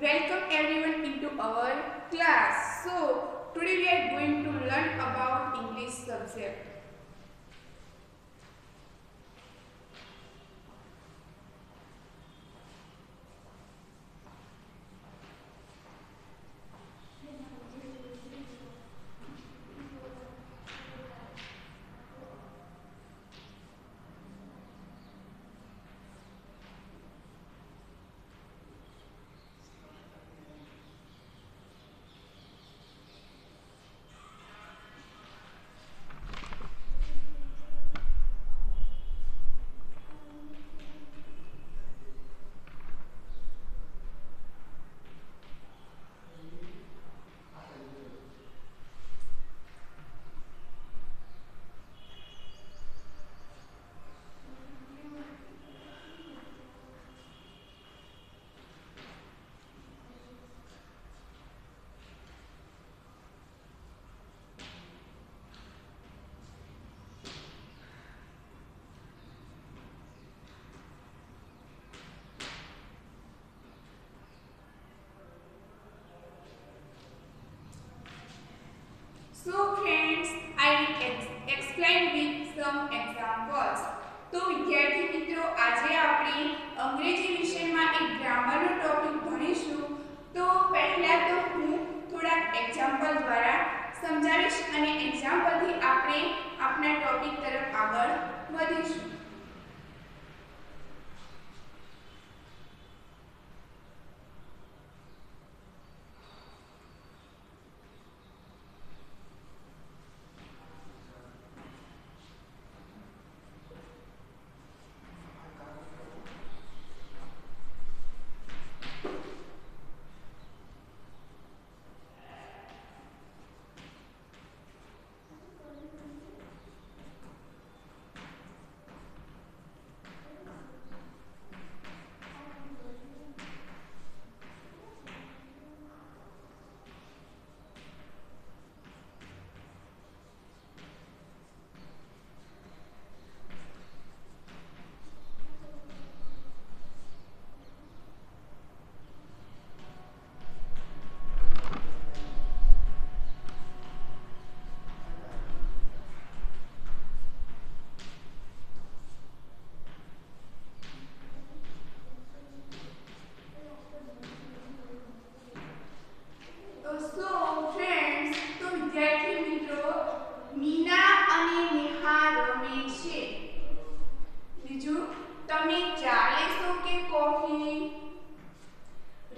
Welcome everyone into our class. So, today we are going to learn about English subject. So friends, I will explain with some examples. તો વિદ્યાર્થી મિત્રો આજે આપણે અંગ્રેજી વિષયમાં એક ગ્રામરનો ટોપિક ભણીશું. તો પહેલા તો હું થોડા એક્ઝામ્પલ દ્વારા સમજાવીશ અને એક્ઝામ્પલથી આપણે આપણા ટોપિક તરફ આગળ વધીશું.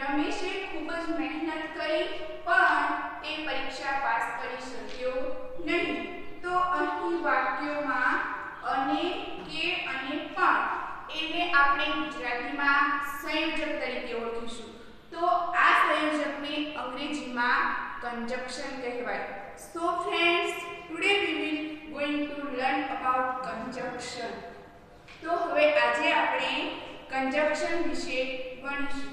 રમેશે ખૂબ જ મહેનત કરી પણ તે પરીક્ષા પાસ કરી શક્યો નહીં. તો અહીં વાક્યોમાં અને કે અને પણ એને આપણે ગુજરાતીમાં સંયોજક તરીકે ઓળખીશું. તો આ સંયોજકને અંગ્રેજીમાં conjunction કહેવાય. So friends, today we will going to learn about conjunction. તો હવે આજે આપણે conjunction વિશે ભણીશું.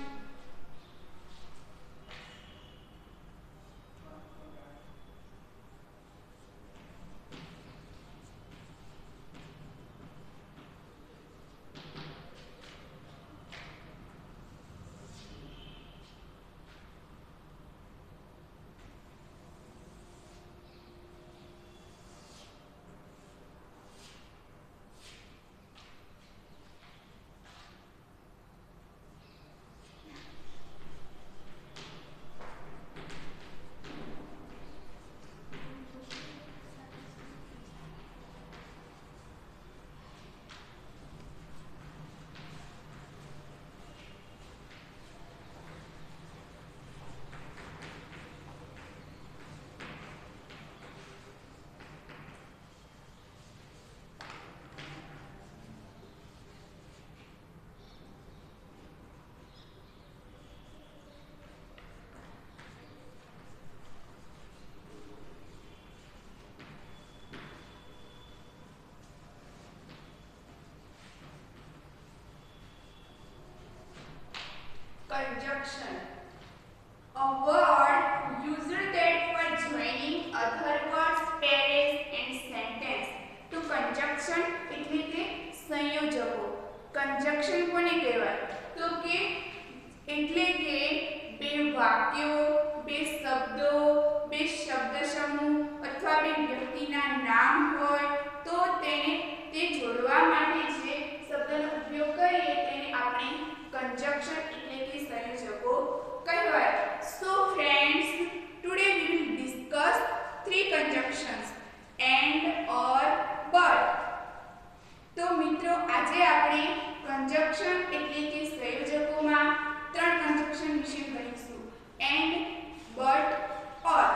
Conjunction, a word used that for joining other words, pairs and sentence. To conjunction એટલે કે સંયોજકો. conjunction કોને કહેવાય? તો કે એટલે કે બે વાક્યો, બે શબ્દો, બે શબ્દ સમૂહ અથવા બે વ્યક્તિના નામ હોય તો તે જોડવા માટે જે શબ્દનો ઉપયોગ કરીએ તેને આપણે કંજક્શન એટલે કે સંયોજકો કહેવાય. So friends, today we will discuss three conjunctions: and, or, but. તો મિત્રો આજે આપણે કંજક્શન એટલે કે સંયોજકોમાં ત્રણ કંજક્શન વિશે ભણીશું: and, but, or.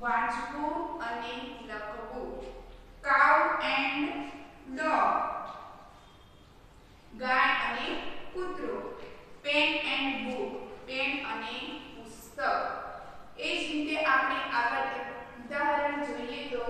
વાંચવું અને લખવું. કાઉ એન્ડ ડોગ, ગાય અને કૂતરો. પેન એન્ડ બુક, પેન અને પુસ્તક. એ જ રીતે આપણે આગળ ઉદાહરણ જોઈએ તો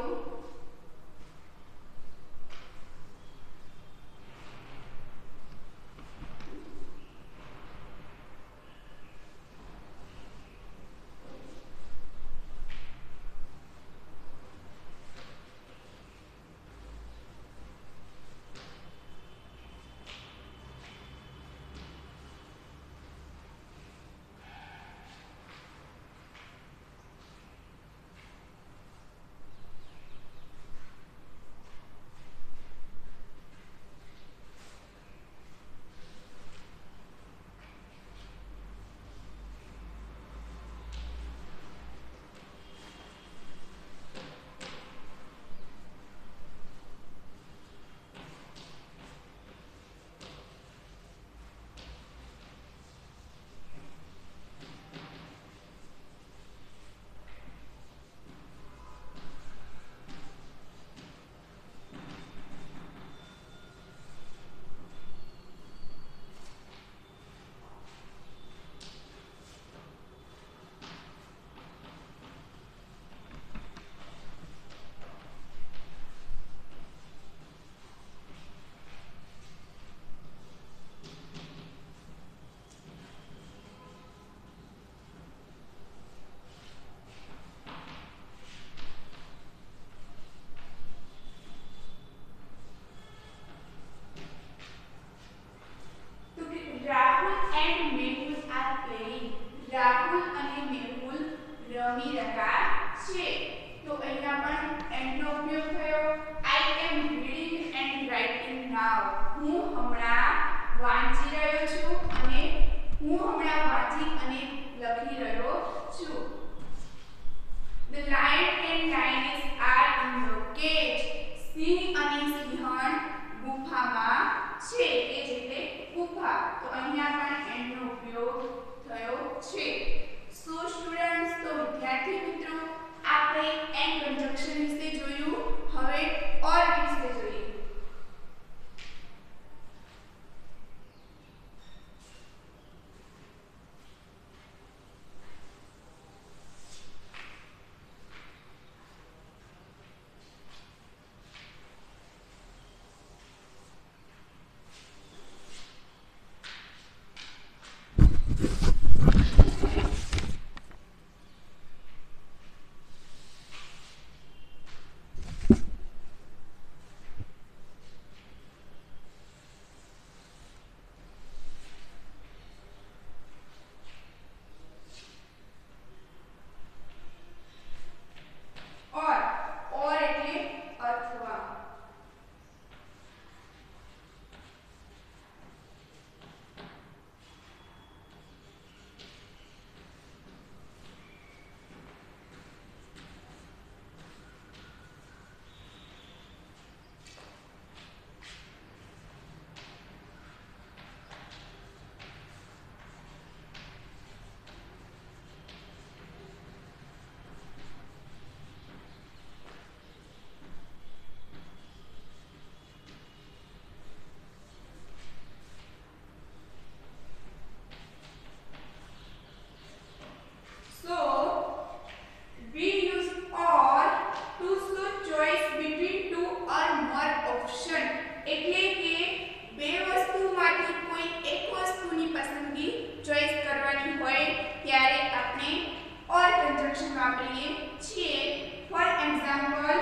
રમી રહ્યા છે. તો અહીંયા પણ એન્ડ નો ઉપયોગ થયો. આઈ એમ રીડિંગ એન્ડ રાઇટિંગ નાઉ. હું હમણાં વાંચી રહ્યો છું અને લખી રહ્યો છું. The lion and lioness are in the cage. સિંહ અને સિંહણ ગુફામાં છે. કેજ એટલે ગુફા. તો અહીંયા પણ એન્ડ નો ઉપયોગ થયો છે. સો સ્ટુડન્ટ્સ, તો વિદ્યાર્થી મિત્રો, આપણે એન્ડ કન્જંક્શન વિશે જોયું. હવે ઓર વિશે જોઈએ. વાપરીએ છીએ. ફોર એક્ઝામ્પલ,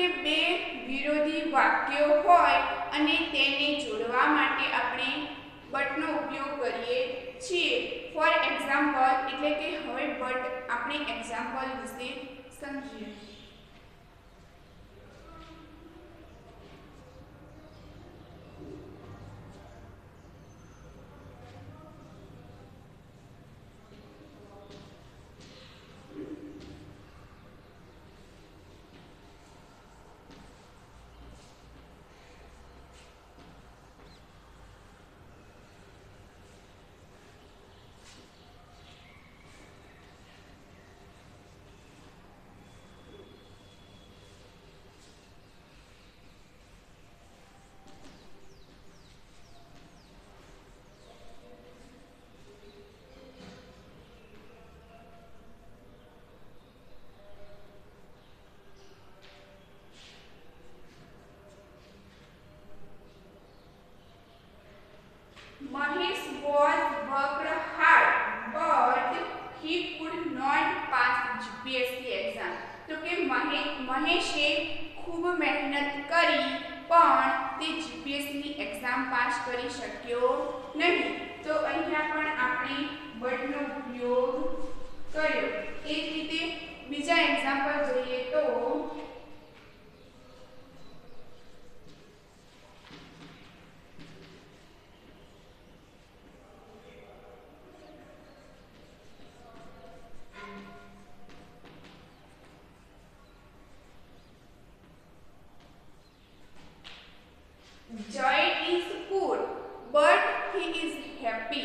કે બે વિરોધી વાક્યો હોય અને તેને જોડવા માટે આપણે બટનો ઉપયોગ કરીએ છીએ. ફોર એક્ઝામ્પલ એટલે કે હવે બટ આપણે એક્ઝામ્પલ વિશે સમજીએ. Mahesh was worked hard, but he could not pass GPSC exam. તો કે મહેશે ખૂબ મહેનત કરી પણ તે જીપીએસસી ની એક્ઝામ પાસ કરી શક્યો નહીં. તો અહીંયા પણ આપણે બટનો ઉપયોગ કર્યો. એ જ રીતે બીજા એક્ઝામ્પલ જોઈએ તો Jay is poor but he is happy.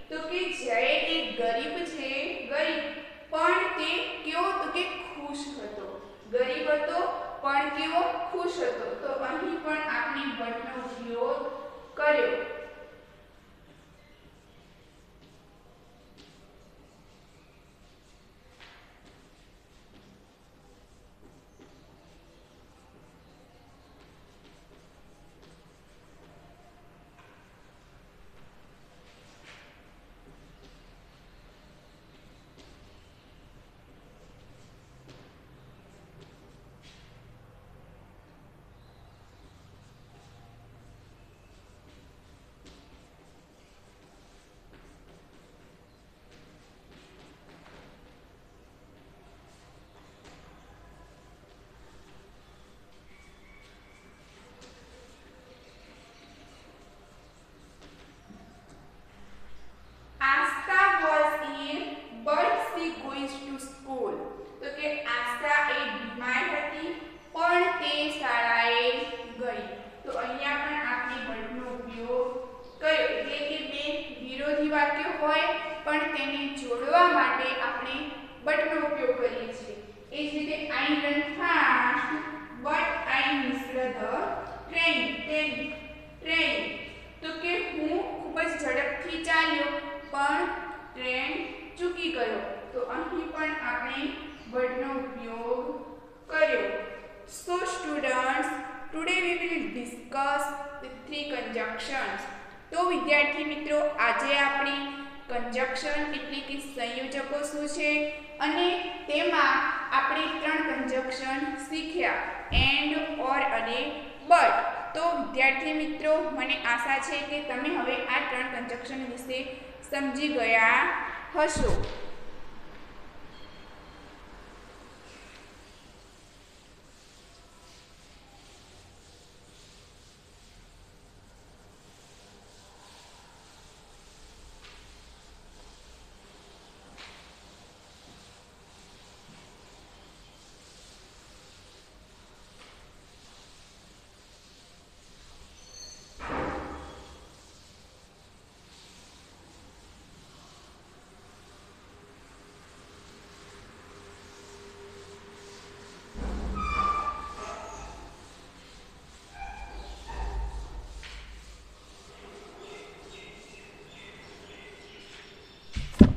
તો કે જય એક ગરીબ છે, ગરીબ પણ તે કેવો તો કે ખુશ હતો. ગરીબ હતો પણ કેવો ખુશ હતો. તો અહીં પણ આપણે બટનો ઉપયોગ કર્યો. વાક્ય હોય પણ તેને જોડવા માટે આપણે બટનો ઉપયોગ કરીએ છીએ. એ જ રીતે I run fast but I missed the train. તો કે હું ખૂબ જ ઝડપથી ચાલ્યો પણ ટ્રેન ચૂકી ગયો. તો અહીં પણ આપણે બટનો ઉપયોગ કર્યો. So students, today we will discuss the three conjunctions. તો વિદ્યાર્થી મિત્રો, આજે આપણે કંજક્શન એટલે કે સંયોજકો શું છે અને તેમાં આપણે ત્રણ કંજક્શન શીખ્યા, એન્ડ, ઓર અને બટ. તો વિદ્યાર્થી મિત્રો, મને આશા છે કે તમે હવે આ ત્રણ કંજક્શન વિશે સમજી ગયા હશો.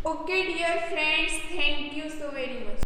Okay dear friends, thank you so very much.